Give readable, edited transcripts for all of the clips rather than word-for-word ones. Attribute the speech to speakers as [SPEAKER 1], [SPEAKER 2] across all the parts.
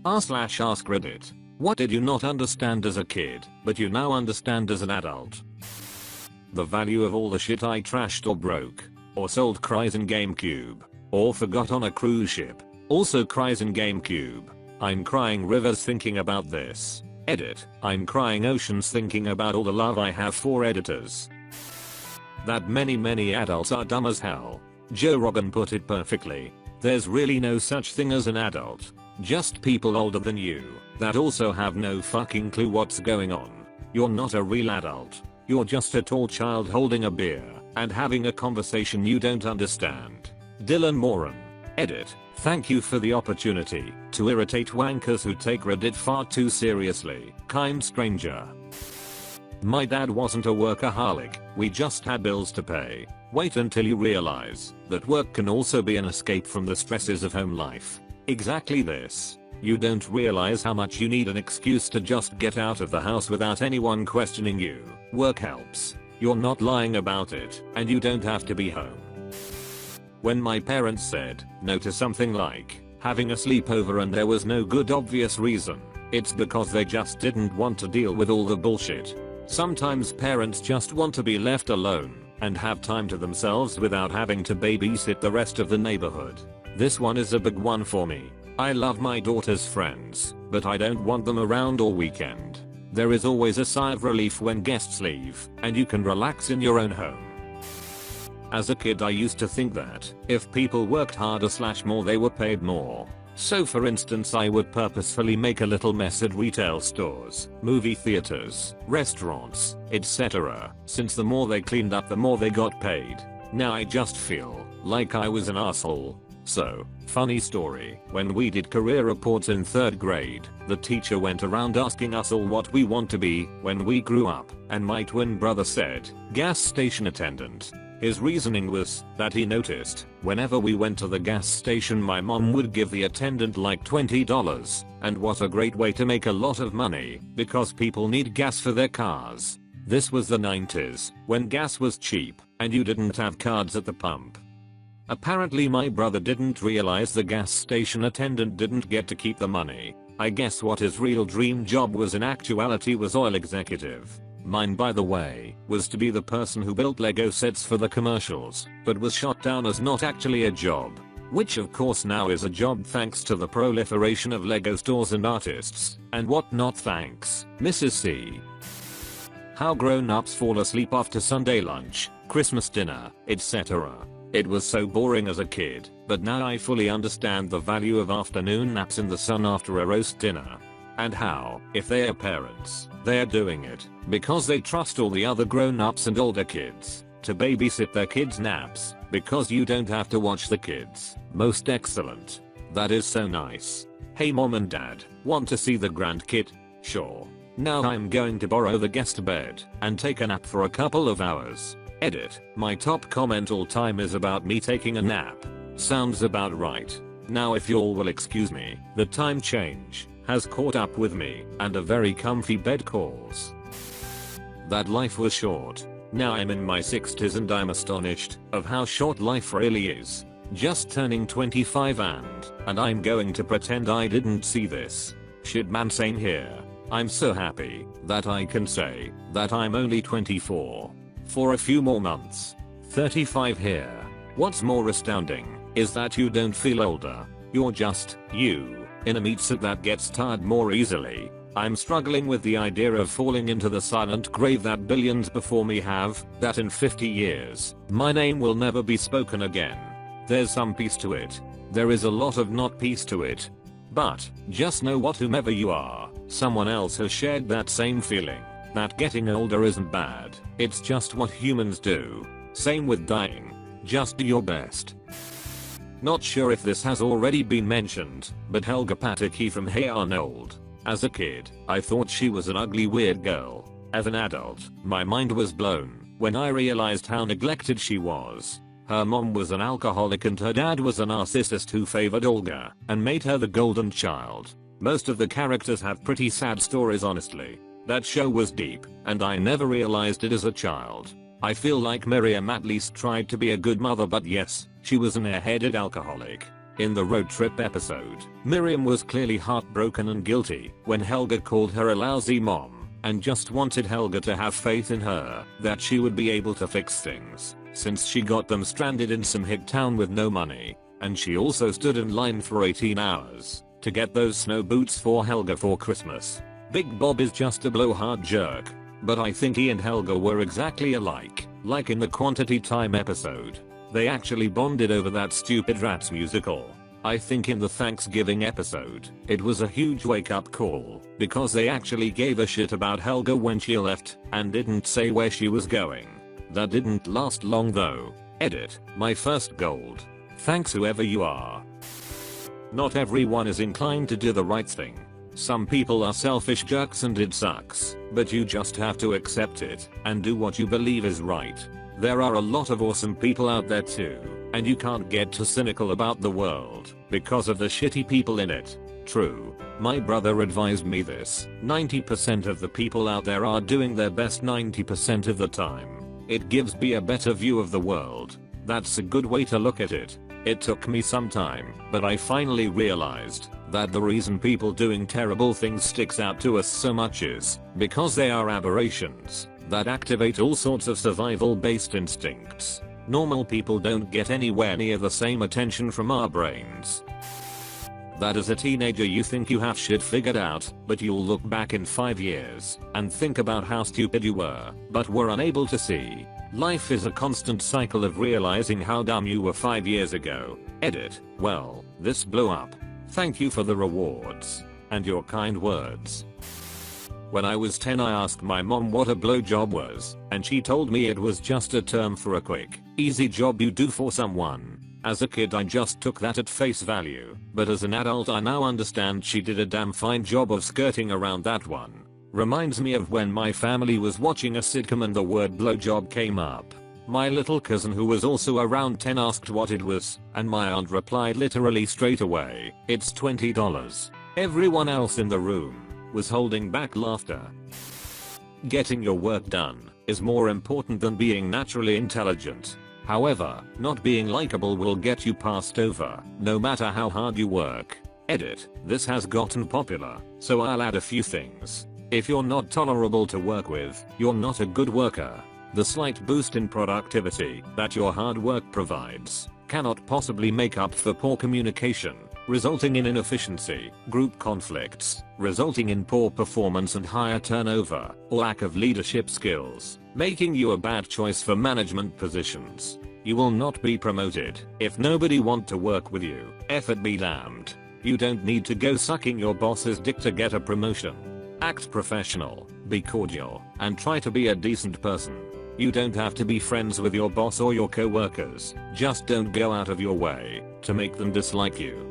[SPEAKER 1] r/AskReddit. What did you not understand as a kid, but you now understand as an adult? The value of all the shit I trashed or broke, or sold cries in GameCube, or forgot on a cruise ship. Also cries in GameCube. I'm crying rivers thinking about this. Edit. I'm crying oceans thinking about all the love I have for editors. That many adults are dumb as hell. Joe Rogan put it perfectly. There's really no such thing as an adult. Just people older than you, that also have no fucking clue what's going on. You're not a real adult. You're just a tall child holding a beer, and having a conversation you don't understand. Dylan Moran. Edit. Thank you for the opportunity to irritate wankers who take Reddit far too seriously. Kind stranger. My dad wasn't a workaholic, we just had bills to pay. Wait until you realize that work can also be an escape from the stresses of home life. Exactly this. You don't realize how much you need an excuse to just get out of the house without anyone questioning you. Work helps. You're not lying about it, and you don't have to be home. When my parents said no to something like having a sleepover and there was no good obvious reason, it's because they just didn't want to deal with all the bullshit. Sometimes parents just want to be left alone and have time to themselves without having to babysit the rest of the neighborhood. This one is a big one for me. I love my daughter's friends, but I don't want them around all weekend. There is always a sigh of relief when guests leave, and you can relax in your own home. As a kid I used to think that if people worked harder/more they were paid more. So for instance I would purposefully make a little mess at retail stores, movie theaters, restaurants, etc. Since the more they cleaned up the more they got paid. Now I just feel like I was an asshole. So, funny story, when we did career reports in 3rd grade, the teacher went around asking us all what we want to be when we grew up, and my twin brother said, gas station attendant. His reasoning was that he noticed whenever we went to the gas station my mom would give the attendant like $20, and what a great way to make a lot of money, because people need gas for their cars. This was the 90s, when gas was cheap, and you didn't have cards at the pump. Apparently my brother didn't realize the gas station attendant didn't get to keep the money. I guess what his real dream job was in actuality was oil executive. Mine by the way, was to be the person who built Lego sets for the commercials, but was shot down as not actually a job. Which of course now is a job thanks to the proliferation of Lego stores and artists, and whatnot thanks, Mrs. C. How grown-ups fall asleep after Sunday lunch, Christmas dinner, etc. It was so boring as a kid, but now I fully understand the value of afternoon naps in the sun after a roast dinner. And how, if they are parents, they are doing it because they trust all the other grown-ups and older kids to babysit their kids' naps, because you don't have to watch the kids. Most excellent. That is so nice. Hey mom and dad, want to see the grandkid? Sure. Now I'm going to borrow the guest bed and take a nap for a couple of hours. Edit. My top comment all time is about me taking a nap. Sounds about right. Now if y'all will excuse me, the time change has caught up with me, and a very comfy bed calls. That life was short. Now I'm in my 60s and I'm astonished of how short life really is. Just turning 25 and I'm going to pretend I didn't see this. Shit man, same here. I'm so happy that I can say that I'm only 24. For a few more months. 35 here. What's more astounding is that you don't feel older. You're just you. In a meat suit that gets tired more easily. I'm struggling with the idea of falling into the silent grave that billions before me have, that in 50 years, my name will never be spoken again. There's some peace to it. There is a lot of not peace to it. But, just know what, whomever you are, someone else has shared that same feeling, that getting older isn't bad, it's just what humans do. Same with dying. Just do your best. Not sure if this has already been mentioned, but Helga Pataki from Hey Arnold. As a kid, I thought she was an ugly weird girl. As an adult, my mind was blown when I realized how neglected she was. Her mom was an alcoholic and her dad was a narcissist who favored Olga and made her the golden child. Most of the characters have pretty sad stories honestly. That show was deep, and I never realized it as a child. I feel like Miriam at least tried to be a good mother, but yes, she was an airheaded alcoholic. In the road trip episode, Miriam was clearly heartbroken and guilty when Helga called her a lousy mom and just wanted Helga to have faith in her that she would be able to fix things since she got them stranded in some hick town with no money, and she also stood in line for 18 hours to get those snow boots for Helga for Christmas. Big Bob is just a blowhard jerk, but I think he and Helga were exactly alike, like in the Quantity Time episode. They actually bonded over that stupid Rats musical. I think in the Thanksgiving episode, it was a huge wake-up call because they actually gave a shit about Helga when she left and didn't say where she was going. That didn't last long though. Edit, my first gold. Thanks whoever you are. Not everyone is inclined to do the right thing. Some people are selfish jerks and it sucks, but you just have to accept it and do what you believe is right. There are a lot of awesome people out there too, and you can't get too cynical about the world because of the shitty people in it. True. My brother advised me this. 90% of the people out there are doing their best 90% of the time. It gives me a better view of the world. That's a good way to look at it. It took me some time, but I finally realized that the reason people doing terrible things sticks out to us so much is because they are aberrations that activate all sorts of survival-based instincts. Normal people don't get anywhere near the same attention from our brains. That as a teenager you think you have shit figured out, but you'll look back in 5 years and think about how stupid you were, but were unable to see. Life is a constant cycle of realizing how dumb you were 5 years ago. Edit, well, this blew up. Thank you for the rewards and your kind words. When I was 10 I asked my mom what a blowjob was, and she told me it was just a term for a quick, easy job you do for someone. As a kid I just took that at face value, but as an adult I now understand she did a damn fine job of skirting around that one. Reminds me of when my family was watching a sitcom and the word blowjob came up. My little cousin who was also around 10 asked what it was, and my aunt replied literally straight away, "It's $20. Everyone else in the room was holding back laughter. Getting your work done is more important than being naturally intelligent. However, not being likable will get you passed over, no matter how hard you work. Edit, this has gotten popular, so I'll add a few things. If you're not tolerable to work with, you're not a good worker. The slight boost in productivity that your hard work provides cannot possibly make up for poor communication, resulting in inefficiency, group conflicts, resulting in poor performance and higher turnover, or lack of leadership skills, making you a bad choice for management positions. You will not be promoted if nobody want to work with you. Effort be damned. You don't need to go sucking your boss's dick to get a promotion. Act professional, be cordial, and try to be a decent person. You don't have to be friends with your boss or your co-workers, just don't go out of your way to make them dislike you.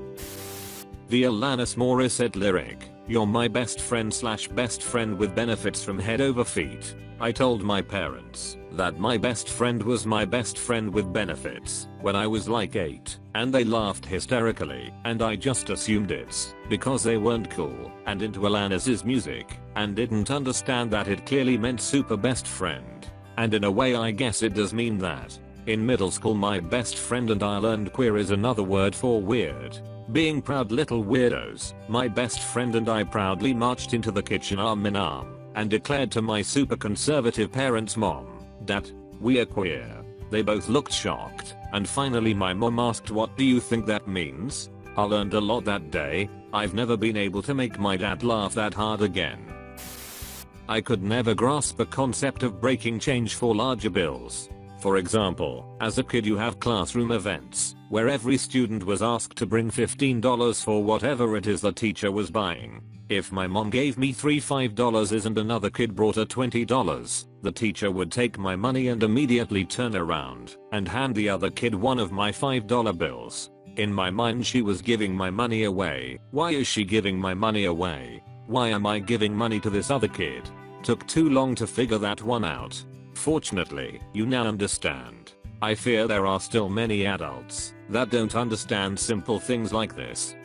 [SPEAKER 1] The Alanis Morissette lyric, "You're my best friend / best friend with benefits from head over feet." I told my parents that my best friend was my best friend with benefits when I was like 8, and they laughed hysterically, and I just assumed it's because they weren't cool and into Alanis's music and didn't understand that it clearly meant super best friend. And in a way I guess it does mean that. In middle school my best friend and I learned queer is another word for weird. Being proud little weirdos, my best friend and I proudly marched into the kitchen arm in arm and declared to my super conservative parents' mom, "Dad, we are queer." They both looked shocked, and finally my mom asked, "What do you think that means?" I learned a lot that day. I've never been able to make my dad laugh that hard again. I could never grasp the concept of breaking change for larger bills. For example, as a kid you have classroom events, where every student was asked to bring $15 for whatever it is the teacher was buying. If my mom gave me $3 $5 and another kid brought a $20, the teacher would take my money and immediately turn around and hand the other kid one of my $5 bills. In my mind she was giving my money away. Why is she giving my money away? Why am I giving money to this other kid? Took too long to figure that one out. Fortunately, you now understand. I fear there are still many adults that don't understand simple things like this.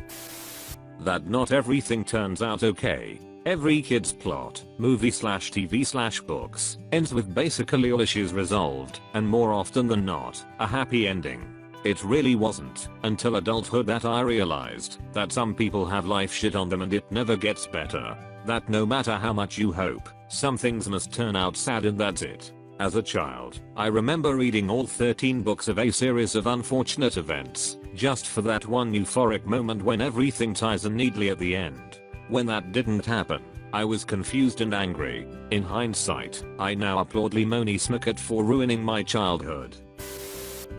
[SPEAKER 1] That not everything turns out okay. Every kid's plot, movie / TV / books, ends with basically all issues resolved, and more often than not, a happy ending. It really wasn't until adulthood that I realized that some people have life shit on them and it never gets better. That no matter how much you hope, some things must turn out sad and that's it. As a child, I remember reading all 13 books of a series of unfortunate events, just for that one euphoric moment when everything ties in neatly at the end. When that didn't happen, I was confused and angry. In hindsight, I now applaud Lemony Snicket for ruining my childhood.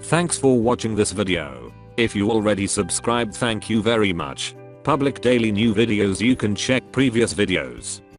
[SPEAKER 1] Thanks for watching this video. If you already subscribed, thank you very much. Public daily new videos, you can check previous videos.